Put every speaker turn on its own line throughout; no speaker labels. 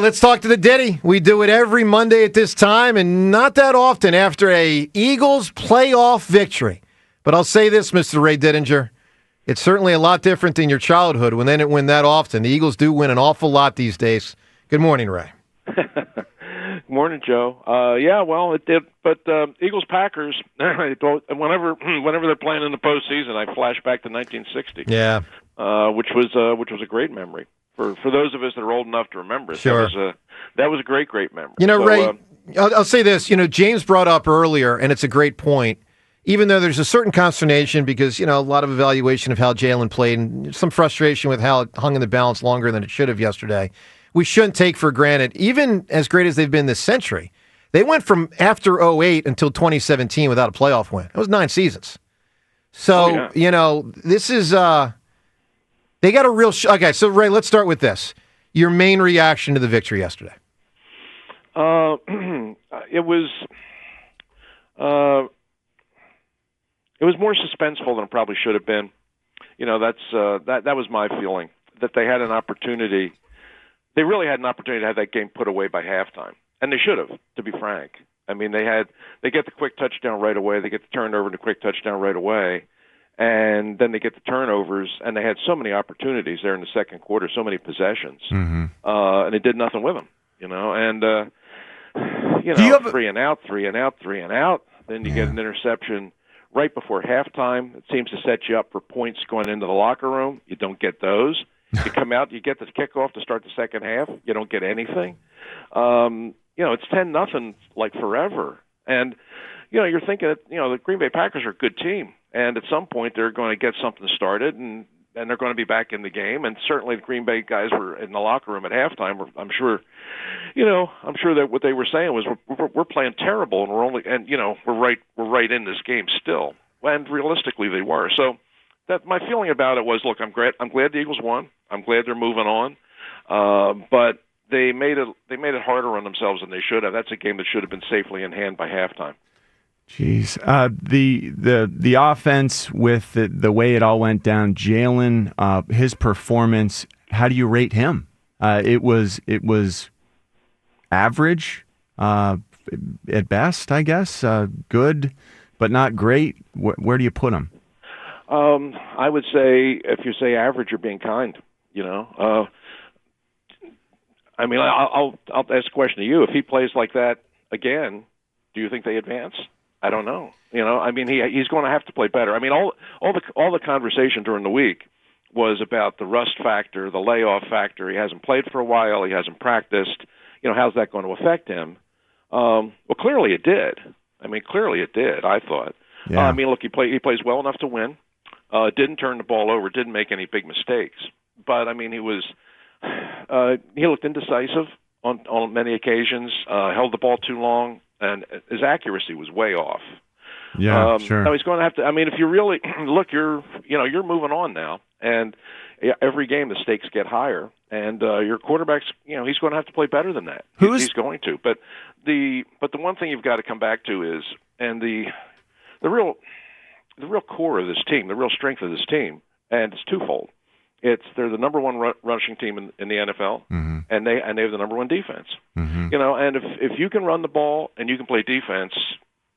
let's talk to the Diddy. We do it every Monday at this time, and not that often after a Eagles playoff victory. But I'll say this, Mr. Ray Didinger. It's certainly a lot different than your childhood when they didn't win that often. The Eagles do win an awful lot these days. Good morning, Ray.
Good morning, Joe. Yeah, well, it did. But Eagles-Packers, whenever they're playing in the postseason, I flash back to 1960.
Yeah.
Which was a great memory for those of us that are old enough to remember it.
Sure.
That was a great memory.
You know, Ray, I'll say this. You know, James brought up earlier, and it's a great point. Even though there's a certain consternation because, you know, a lot of evaluation of how Jalen played and some frustration with how it hung in the balance longer than it should have yesterday, we shouldn't take for granted, even as great as they've been this century, they went from after 2008 until 2017 without a playoff win. That was 9 seasons. So, You know, this is they got a real okay, so, Ray, let's start with this. Your main reaction to the victory yesterday.
It was more suspenseful than it probably should have been. You know, that was my feeling, that they had an opportunity. They really had an opportunity to have that game put away by halftime, and they should have, to be frank. I mean, they get the quick touchdown right away. They get the turnover and the quick touchdown right away, and then they get the turnovers, and they had so many opportunities there in the second quarter, so many possessions, and they did nothing with them. You know, and three and out. Then you get an interception right before halftime. It seems to set you up for points going into the locker room. You don't get those. You come out, you get the kickoff to start the second half. You don't get anything. You know, it's 10-0 like forever. And, you know, you're thinking, the Green Bay Packers are a good team. And at some point they're going to get something started and they're going to be back in the game. And certainly the Green Bay guys were in the locker room at halftime. I'm sure that what they were saying was we're playing terrible and we're right in this game still. And realistically they were. So that my feeling about it was, look, I'm glad the Eagles won. I'm glad they're moving on. But they made it harder on themselves than they should have. That's a game that should have been safely in hand by halftime.
Jeez, the offense with the way it all went down, Jalen, his performance. How do you rate him? It was average at best, I guess. Good, but not great. Where do you put him?
I would say if you say average, you're being kind. You know, I mean, I'll ask a question to you. If he plays like that again, do you think they advance? I don't know. You know, I mean, he's going to have to play better. I mean, all the conversation during the week was about the rust factor, the layoff factor. He hasn't played for a while. He hasn't practiced. You know, how's that going to affect him? Well, clearly it did. I mean, clearly it did. I thought. Yeah. I mean, look, he plays well enough to win. Didn't turn the ball over. Didn't make any big mistakes. But I mean, he looked indecisive on many occasions. Held the ball too long. And his accuracy was way off.
Yeah, sure.
Now he's going to have to. I mean, if you really look, you're moving on now, and every game the stakes get higher, and your quarterback's, he's going to have to play better than that. He's going to. But the one thing you've got to come back to is, and the real core of this team, the real strength of this team, and it's twofold. They're the number one rushing team in the NFL, and they have the number one defense. You know, and if you can run the ball and you can play defense,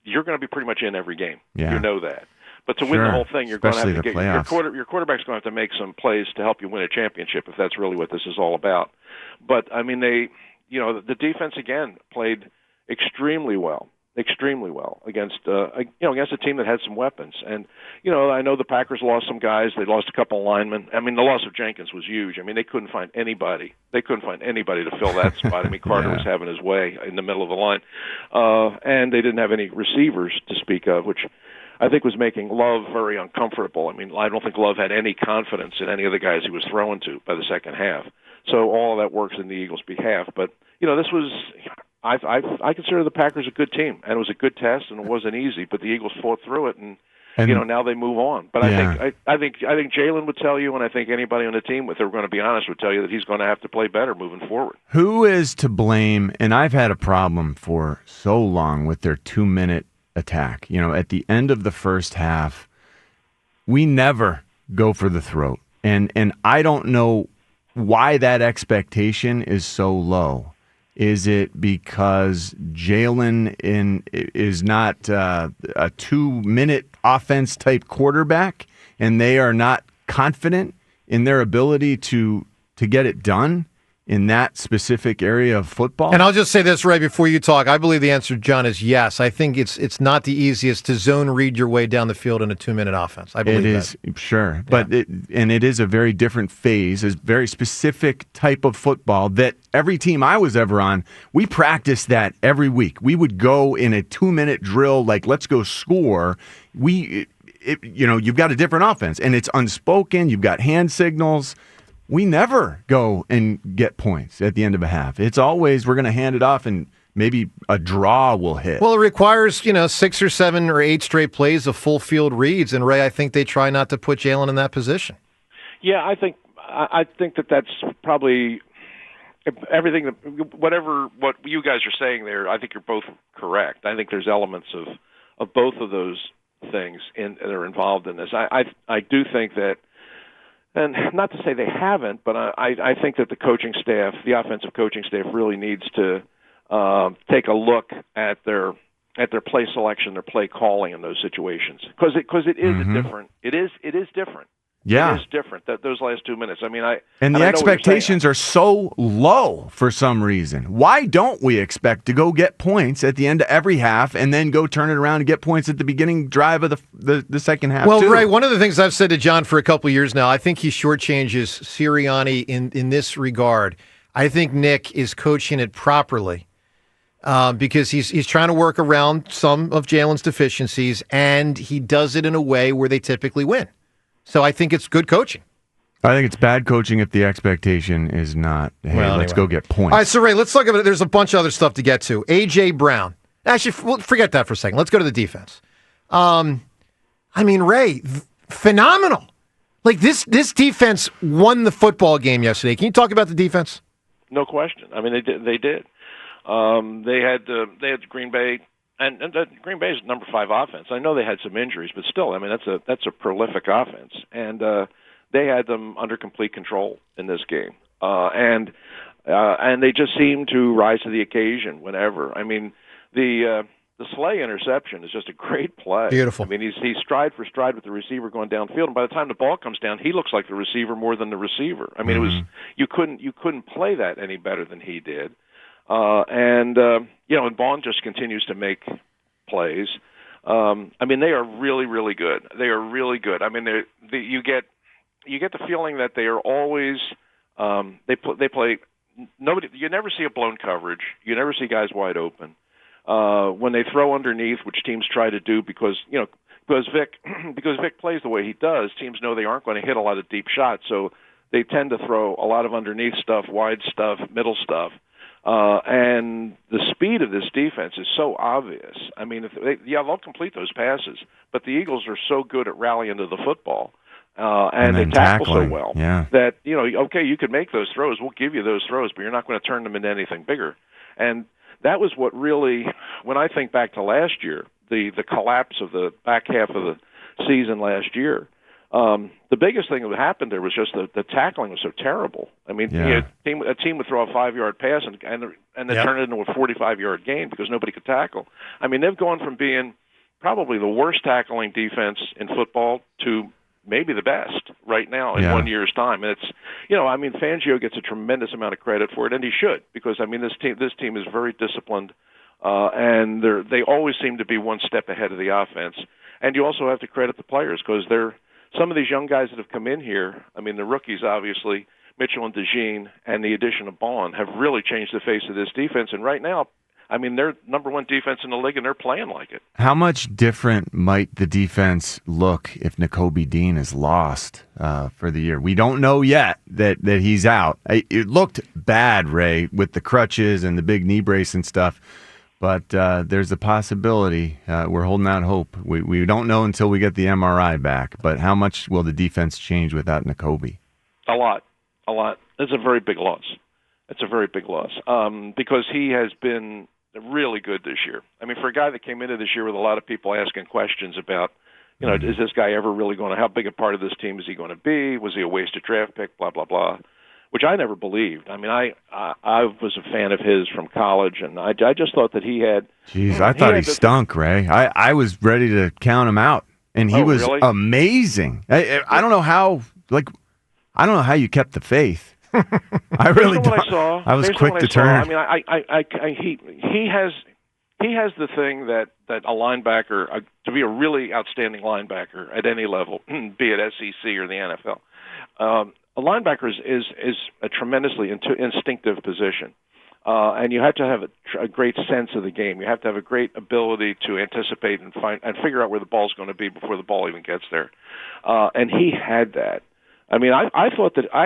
you're going to be pretty much in every game. Yeah. You know that. But to win the whole thing, you're going to have to get your quarterback's going to have to make some plays to help you win a championship if that's really what this is all about. But I mean, the defense again played extremely well against a team that had some weapons. And I know the Packers lost some guys. They lost a couple of linemen. I mean, the loss of Jenkins was huge. I mean, they couldn't find anybody. They couldn't find anybody to fill that spot. I mean, Carter was having his way in the middle of the line, and they didn't have any receivers to speak of, which I think was making Love very uncomfortable. I mean, I don't think Love had any confidence in any of the guys he was throwing to by the second half. So all of that works in the Eagles' behalf. But this was. I consider the Packers a good team, and it was a good test, and it wasn't easy. But the Eagles fought through it, and now they move on. But I think Jalen would tell you, and I think anybody on the team, if they were going to be honest, would tell you that he's going to have to play better moving forward.
Who is to blame? And I've had a problem for so long with their 2-minute attack. At the end of the first half, we never go for the throat, and I don't know why that expectation is so low. Is it because Jalen is not a 2-minute offense type quarterback, and they are not confident in their ability to get it done in that specific area of football?
And I'll just say this right before you talk. I believe the answer, John, is yes. I think it's not the easiest to zone read your way down the field in a 2-minute offense. I believe
it is, sure. But it is a very different phase, a very specific type of football that every team I was ever on, we practiced that every week. We would go in a 2-minute drill, like, let's go score. You've got a different offense, and it's unspoken. You've got hand signals. We never go and get points at the end of a half. It's always we're going to hand it off and maybe a draw will hit.
Well, it requires 6 or 7 or 8 straight plays of full field reads, and Ray, I think they try not to put Jalen in that position.
Yeah, I think that's probably everything. What you guys are saying there, I think you're both correct. I think there's elements of both of those things that are involved in this. I do think that. And not to say they haven't, but I think that the coaching staff, the offensive coaching staff, really needs to take a look at their play selection, their play calling in those situations, because it is different. It is different.
Yeah,
it is different. Those last 2 minutes. I mean,
the expectations are so low for some reason. Why don't we expect to go get points at the end of every half and then go turn it around and get points at the beginning drive of the second half?
Well,
too?
Ray, one of the things I've said to John for a couple of years now, I think he shortchanges Sirianni in this regard. I think Nick is coaching it properly because he's trying to work around some of Jalen's deficiencies, and he does it in a way where they typically win. So I think it's good coaching.
I think it's bad coaching if the expectation is not, hey, let's go get points.
All right, so Ray, let's look at it. There's a bunch of other stuff to get to. A.J. Brown. Actually, forget that for a second. Let's go to the defense. Ray, phenomenal. Like, this defense won the football game yesterday. Can you talk about the defense?
No question. I mean, they did. They had Green Bay. And Green Bay's number 5 offense. I know they had some injuries, but still, I mean, that's a prolific offense, and they had them under complete control in this game, and they just seem to rise to the occasion whenever. I mean, the Slay interception is just a great play.
Beautiful.
I mean, he's stride for stride with the receiver going downfield, and by the time the ball comes down, he looks like the receiver more than the receiver. I mean, it was you couldn't play that any better than he did. And Bond just continues to make plays. I mean, they are really, really good. They are really good. I mean, you get the feeling that they are always they play. Nobody. You never see a blown coverage. You never see guys wide open. When they throw underneath, which teams try to do because Vic plays the way he does, teams know they aren't going to hit a lot of deep shots, so they tend to throw a lot of underneath stuff, wide stuff, middle stuff. And the speed of this defense is so obvious. I mean, they'll complete those passes, but the Eagles are so good at rallying to the football, and they tackle so well that, okay, you could make those throws. We'll give you those throws, but you're not going to turn them into anything bigger. And that was what really, when I think back to last year, the collapse of the back half of the season last year, the biggest thing that happened there was just the tackling was so terrible. I mean, a team would throw a 5-yard pass and then turn it into a 45-yard gain because nobody could tackle. I mean, they've gone from being probably the worst tackling defense in football to maybe the best right now in 1 year's time. And it's, Fangio gets a tremendous amount of credit for it, and he should, because I mean, this team is very disciplined, and they always seem to be one step ahead of the offense. And you also have to credit the players because some of these young guys that have come in here, I mean, the rookies, obviously, Mitchell and DeJean, and the addition of Bond have really changed the face of this defense. And right now, I mean, they're number 1 defense in the league, and they're playing like it.
How much different might the defense look if Nakobe Dean is lost for the year? We don't know yet that he's out. It looked bad, Ray, with the crutches and the big knee brace and stuff. But there's a possibility. We're holding out hope. We don't know until we get the MRI back. But how much will the defense change without Nakobe?
A lot. It's a very big loss. Because he has been really good this year. I mean, for a guy that came into this year with a lot of people asking questions about, is this guy ever really how big a part of this team is he going to be? Was he a wasted draft pick? Blah, blah, blah. which I never believed. I mean, I was a fan of his from college, and I just thought that he had.
Jeez, I thought he stunk, Ray. I was ready to count him out, and he was
really?
amazing. I don't know how. I don't know how you kept the faith. I really don't. I was quick to turn.
I mean, he has the thing that a linebacker, to be a really outstanding linebacker at any level, be it SEC or the NFL, a linebacker is a tremendously instinctive position. And you have to have a great sense of the game. You have to have a great ability to anticipate and figure out where the ball's going to be before the ball even gets there. And he had that. I mean, I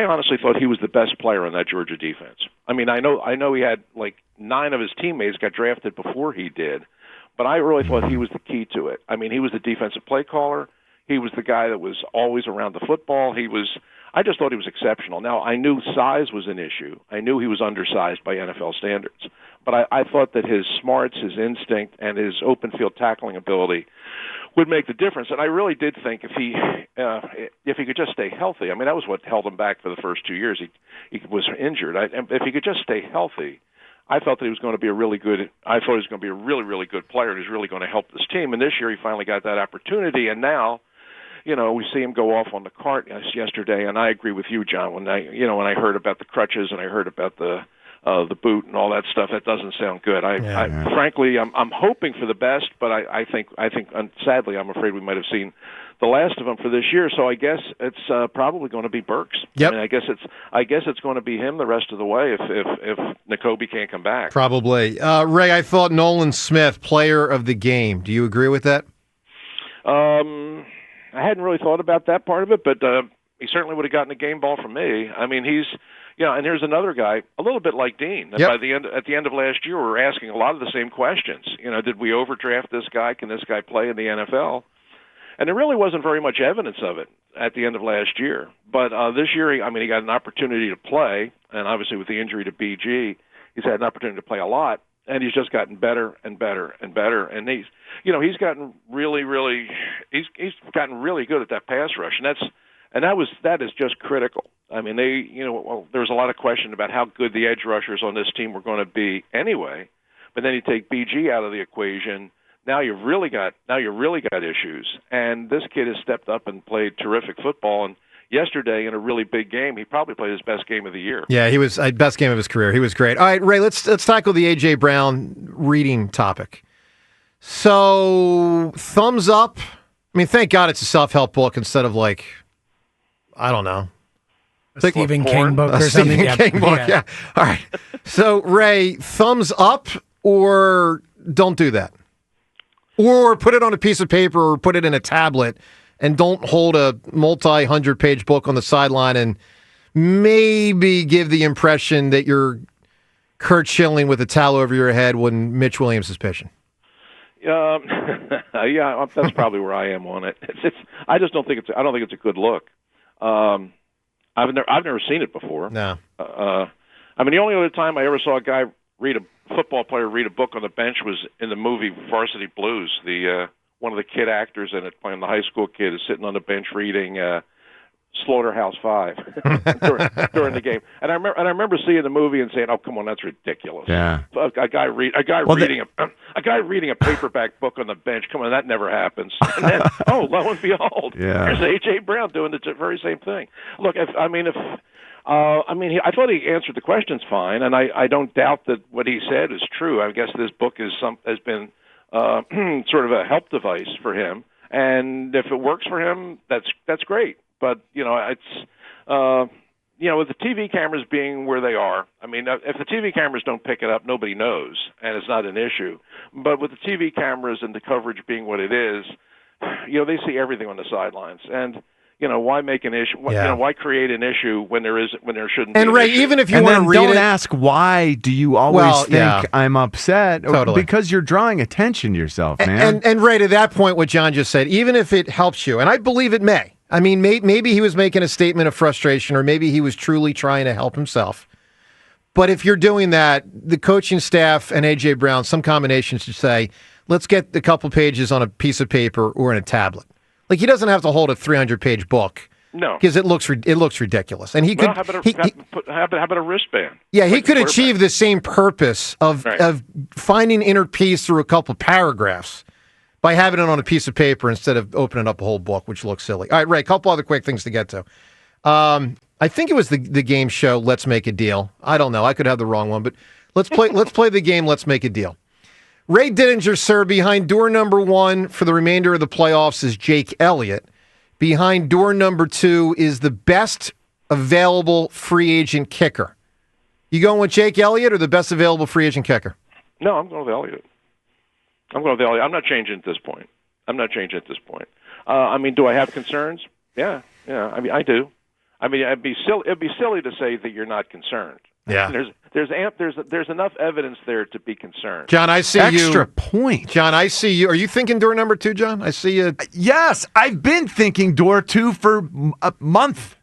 honestly thought he was the best player on that Georgia defense. I mean, I know he had like 9 of his teammates got drafted before he did, but I really thought he was the key to it. I mean, he was the defensive play caller. He was the guy that was always around the football. I just thought he was exceptional. Now, I knew size was an issue. I knew he was undersized by NFL standards. But I thought that his smarts, his instinct, and his open field tackling ability would make the difference. And I really did think if he could just stay healthy, I mean, that was what held him back for the first 2 years. He was injured. If he could just stay healthy, I felt that he was going to be a really good player, and he was really going to help this team. And this year he finally got that opportunity, and now, you know, we see him go off on the cart yesterday, and I agree with you, John. When I heard about the crutches and I heard about the boot and all that stuff, that doesn't sound good. Frankly, I'm hoping for the best, but I think, sadly, I'm afraid we might have seen the last of him for this year. So I guess it's probably going to be Burks.
Yep.
I mean, I guess it's going to be him the rest of the way if Nakobe can't come back.
Probably. Ray, I thought Nolan Smith, player of the game. Do you agree with that?
I hadn't really thought about that part of it, but he certainly would have gotten a game ball from me. I mean, and here's another guy, a little bit like Dean. Yep. At the end of last year, we were asking a lot of the same questions. You know, did we overdraft this guy? Can this guy play in the NFL? And there really wasn't very much evidence of it at the end of last year. But this year, he got an opportunity to play, and obviously with the injury to BG, he's had an opportunity to play a lot. And he's just gotten better and better and better, and he's gotten really gotten really good at that pass rush, and that is just critical. I mean, there was a lot of question about how good the edge rushers on this team were going to be anyway, but then you take BG out of the equation. Now you've really got issues, and this kid has stepped up and played terrific football. And yesterday, in a really big game, he probably played his best game of the year.
Yeah, he was best game of his career. He was great. All right, Ray, let's tackle the A.J. Brown reading topic. So, thumbs up. I mean, thank God it's a self-help book instead of like, I don't know,
a Stephen King book or something.
Stephen King book, yeah. All right. So, Ray, thumbs up or don't do that? Or put it on a piece of paper or put it in a tablet and don't hold a multi-100-page book on the sideline and maybe give the impression that you're Kurt Schilling with a towel over your head when Mitch Williams is pitching.
Yeah, that's probably where I am on it. I just don't think it's a good look. I've never seen it before.
No.
I mean, the only other time I ever saw a football player read a book on the bench was in the movie Varsity Blues. One of the kid actors in it, playing the high school kid, is sitting on the bench reading Slaughterhouse-Five during the game. And I remember seeing the movie and saying, "Oh, come on, that's ridiculous."
Yeah.
A guy reading a paperback book on the bench. Come on, that never happens. And then, lo and behold, there's A.J. Brown doing the very same thing. Look, I thought he answered the questions fine, and I don't doubt that what he said is true. I guess this book has been sort of a help device for him, and if it works for him, that's great. But it's with the TV cameras being where they are. I mean, if the TV cameras don't pick it up, nobody knows, and it's not an issue. But with the TV cameras and the coverage being what it is, they see everything on the sidelines, and why make an issue? Why create an issue when there shouldn't be?
And Ray, even if you want to read
don't ask why do you always think I'm upset?
Totally.
Because you're drawing attention to yourself, man.
And Ray, to that point, what John just said, even if it helps you, and I believe it may. I mean, maybe he was making a statement of frustration, or maybe he was truly trying to help himself. But if you're doing that, the coaching staff and A.J. Brown, some combinations should say, let's get a couple pages on a piece of paper or in a tablet. Like, he doesn't have to hold a 300-page book
No,
because it looks ridiculous. And he could.
How about a wristband?
Yeah, he could achieve the same purpose of finding inner peace through a couple paragraphs by having it on a piece of paper instead of opening up a whole book, which looks silly. All right, Ray, a couple other quick things to get to. I think it was the game show Let's Make a Deal. I don't know. I could have the wrong one, but let's play the game Let's Make a Deal. Ray Didinger, sir, behind door number 1 for the remainder of the playoffs is Jake Elliott. Behind door number 2 is the best available free agent kicker. You going with Jake Elliott or the best available free agent kicker?
No, I'm going with Elliott. I'm not changing at this point. I mean, do I have concerns? Yeah. I mean, I do. I mean, it'd be silly to say that you're not concerned.
Yeah.
There's enough evidence there to be concerned.
John, I see
Extra point.
John, I see you. Are you thinking door number 2, John? I see you.
Yes, I've been thinking door 2 for a month.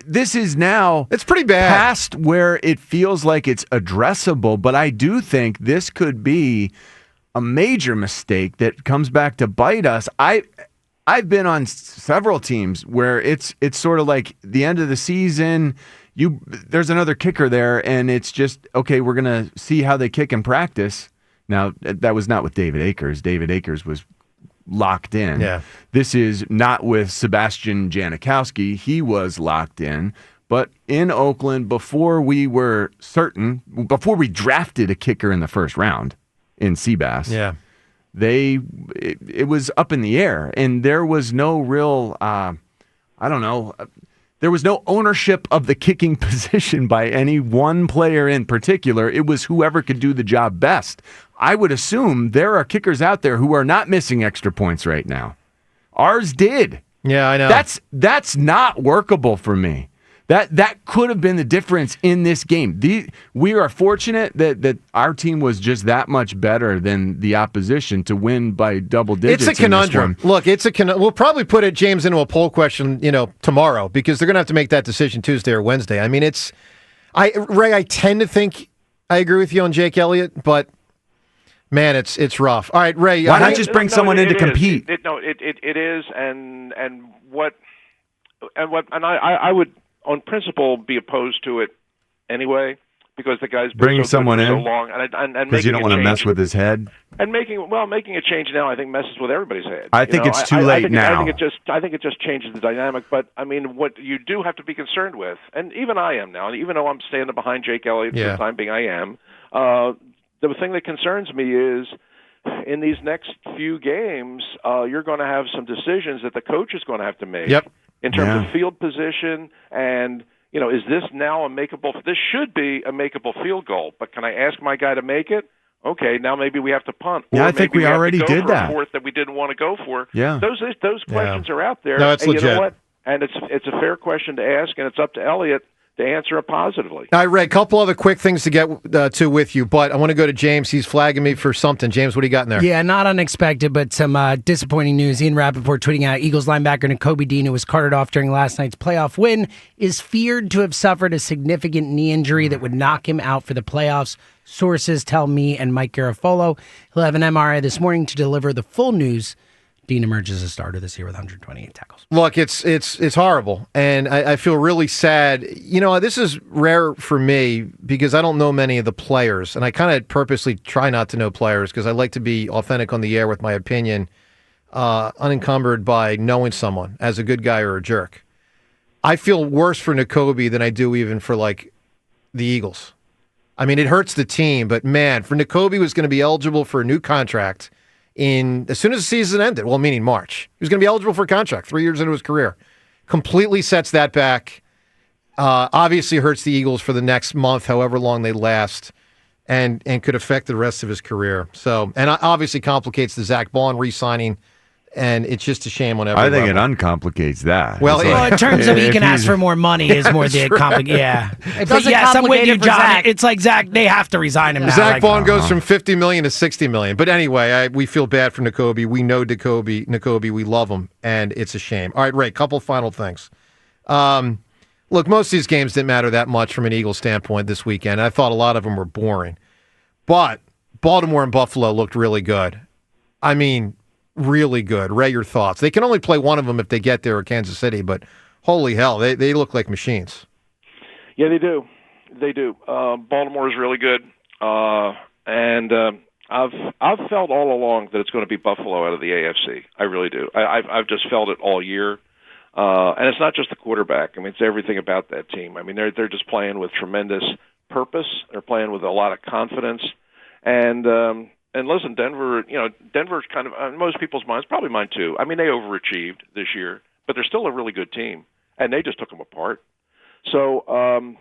This is now
it's pretty bad
past where it feels like it's addressable, but I do think this could be a major mistake that comes back to bite us. I've been on several teams where it's sort of like the end of the season. There's another kicker there, and it's just, okay, we're going to see how they kick in practice. Now, that was not with David Akers. David Akers was locked in.
Yeah.
This is not with Sebastian Janikowski. He was locked in. But in Oakland, before we drafted a kicker in the first round in Seabass, it was up in the air, and there was no real, there was no ownership of the kicking position by any one player in particular. It was whoever could do the job best. I would assume there are kickers out there who are not missing extra points right now. Ours did.
Yeah, I know.
That's not workable for me. That could have been the difference in this game. We are fortunate that our team was just that much better than the opposition to win by double digits.
It's a conundrum. Look, we'll probably put it, James, into a poll question, tomorrow, because they're going to have to make that decision Tuesday or Wednesday. I mean, Ray, I tend to think I agree with you on Jake Elliott, but man, it's rough. All right, Ray,
why not just bring someone in to compete?
It is, and I would, on principle, be opposed to it anyway, because the guy's been
someone in
so long, and
because you don't want to mess with his head.
And making a change now, I think, messes with everybody's head.
I think it's too late now.
I think it just changes the dynamic. But I mean, what you do have to be concerned with, and even I am now, and even though I'm standing behind Jake Elliott for the time being, I am. The thing that concerns me is, in these next few games, you're going to have some decisions that the coach is going to have to make.
Yep.
In terms of field position, and is this now this should be a makeable field goal, but can I ask my guy to make it? Okay, now maybe we have to punt.
Yeah, I think we already did that.
A fourth that we didn't want to go for.
Yeah.
Those questions are out there.
No, it's legit.
You know what? And it's a fair question to ask, and it's up to Elliott to answer it positively.
All right, Ray, a couple other quick things to get to with you, but I want to go to James. He's flagging me for something. James, what do you got in there?
Yeah, not unexpected, but some disappointing news. Ian Rappaport tweeting out Eagles linebacker Nakobe Dean, who was carted off during last night's playoff win, is feared to have suffered a significant knee injury that would knock him out for the playoffs. Sources tell me and Mike Garafolo he'll have an MRI this morning to deliver the full news. Dean emerges as a starter this year with 128 tackles.
Look, it's horrible, and I feel really sad. This is rare for me because I don't know many of the players, and I kind of purposely try not to know players because I like to be authentic on the air with my opinion, unencumbered by knowing someone as a good guy or a jerk. I feel worse for Nakobe than I do even for, the Eagles. I mean, it hurts the team, but, man, for Nakobe was going to be eligible for a new contract as soon as the season ended, well, meaning March. He was going to be eligible for a contract 3 years into his career. Completely sets that back. Obviously hurts the Eagles for the next month, however long they last, and could affect the rest of his career. So, and obviously complicates the Zach Bond re-signing, and it's just a shame on every
I think
level.
It uncomplicates that.
Well, in terms of he can ask for more money is more the complicated. Yeah.
Some way to John.
It's like Zach, they have to resign him now.
Zach Bond goes from $50 million to $60 million. But anyway, we feel bad for Nakobe. We know Nakobe. We love him, and it's a shame. All right, Ray, couple final things. Look, most of these games didn't matter that much from an Eagles standpoint this weekend. I thought a lot of them were boring. But Baltimore and Buffalo looked really good. I mean, really good. Ray, your thoughts? They can only play one of them if they get there, or Kansas City, but holy hell, they look like machines.
Yeah, they do. They do. Baltimore is really good, and I've felt all along that it's going to be Buffalo out of the AFC. I really do. I've just felt it all year, and it's not just the quarterback. I mean, it's everything about that team. I mean, they're just playing with tremendous purpose. They're playing with a lot of confidence, and listen, Denver's kind of in most people's minds, probably mine too. I mean, they overachieved this year, but they're still a really good team, and they just took them apart. So, and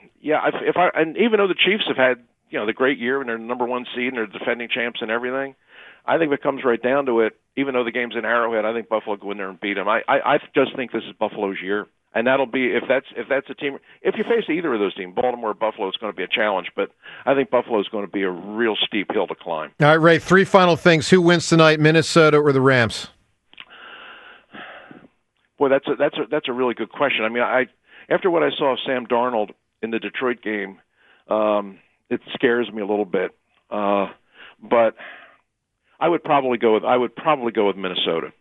even though the Chiefs have had, the great year and they're the number one seed and they're defending champs and everything, I think if it comes right down to it, even though the game's in Arrowhead, I think Buffalo go in there and beat them. I just think this is Buffalo's year, and that'll be if that's a team. If you face either of those teams, Baltimore or Buffalo, it's going to be a challenge. But I think Buffalo is going to be a real steep hill to climb.
All right, Ray. 3 final things: who wins tonight, Minnesota or the Rams?
Boy, that's a really good question. I mean, after what I saw of Sam Darnold in the Detroit game, it scares me a little bit. But I would probably go with Minnesota.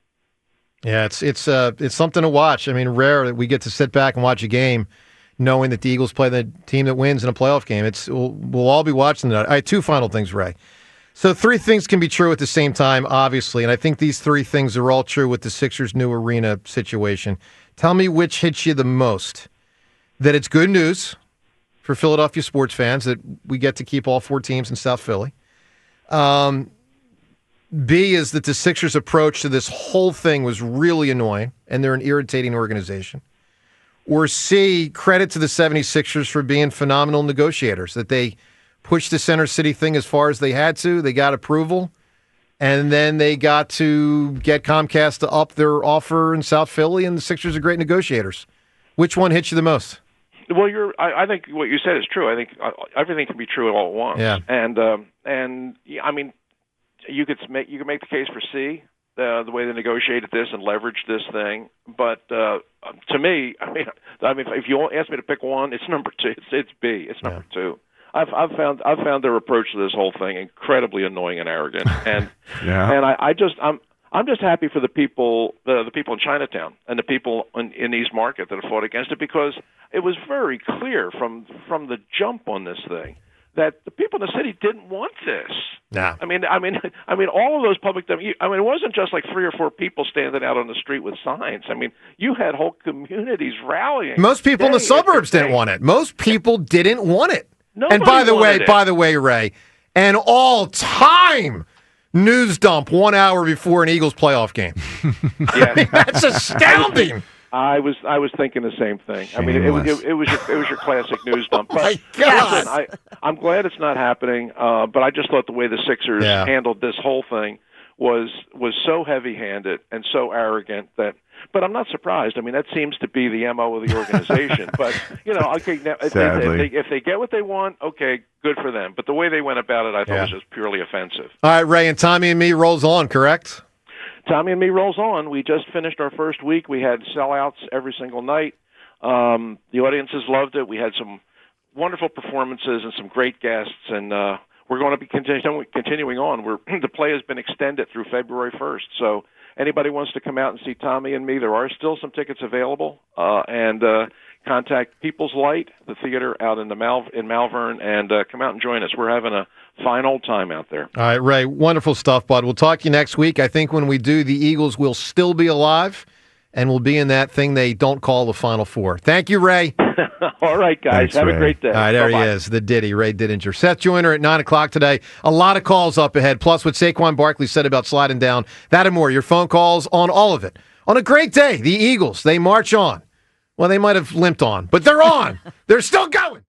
Yeah, it's something to watch. I mean, rare that we get to sit back and watch a game knowing that the Eagles play the team that wins in a playoff game. We'll all be watching that. All right, 2 final things, Ray. So 3 things can be true at the same time, obviously, and I think these 3 things are all true with the Sixers' new arena situation. Tell me which hits you the most. That it's good news for Philadelphia sports fans that we get to keep all 4 teams in South Philly. B is that the Sixers' approach to this whole thing was really annoying, and they're an irritating organization. Or C, credit to the 76ers for being phenomenal negotiators, that they pushed the Center City thing as far as they had to. They got approval, and then they got to get Comcast to up their offer in South Philly, and the Sixers are great negotiators. Which one hits you the most?
Well, I think what you said is true. I think everything can be true all at once.
Yeah.
And I mean, you could make the case for C, the way they negotiated this and leveraged this thing. But to me, I mean, if you ask me to pick one, it's number 2. It's B. It's number 2. I've found their approach to this whole thing incredibly annoying and arrogant. And I'm just happy for the people in Chinatown and the people in East Market that have fought against it, because it was very clear from the jump on this thing that the people in the city didn't want this.
No.
I mean, all of those public. it wasn't just like 3 or 4 people standing out on the street with signs. I mean, you had whole communities rallying.
Most people in the suburbs didn't want it. Most people didn't want it.
Nobody
and by the way, Ray, an all-time news dump 1 hour before an Eagles playoff game.
Yeah,
that's astounding.
I was thinking the same thing. I mean, it was your classic news dump. But
my God.
Listen, I'm glad it's not happening. But I just thought the way the Sixers handled this whole thing was so heavy-handed and so arrogant that. But I'm not surprised. I mean, that seems to be the MO of the organization. But okay, now, if they get what they want, okay, good for them. But the way they went about it, I thought was just purely offensive.
All right, Ray, and Tommy and Me rolls on, correct?
Tommy and Me rolls on. We just finished our first week. We had sellouts every single night. The audiences loved it. We had some wonderful performances and some great guests, and we're going to be continuing on. The play has been extended through February 1st, so anybody wants to come out and see Tommy and Me, there are still some tickets available, and contact People's Light, the theater out in Malvern, and come out and join us. We're having a fine old time out there.
All right, Ray, wonderful stuff, bud. We'll talk to you next week. I think when we do, the Eagles will still be alive, and we'll be in that thing they don't call the Final Four. Thank you, Ray.
All right, guys.
Thanks,
have
Ray.
a great day.
All right, there
Bye-bye.
he is, the Diddy, Ray Didinger. Seth Joyner at 9 o'clock today. A lot of calls up ahead, plus what Saquon Barkley said about sliding down. That and more. Your phone calls on all of it. On a great day, the Eagles, they march on. Well, they might have limped on, but they're on. They're still going.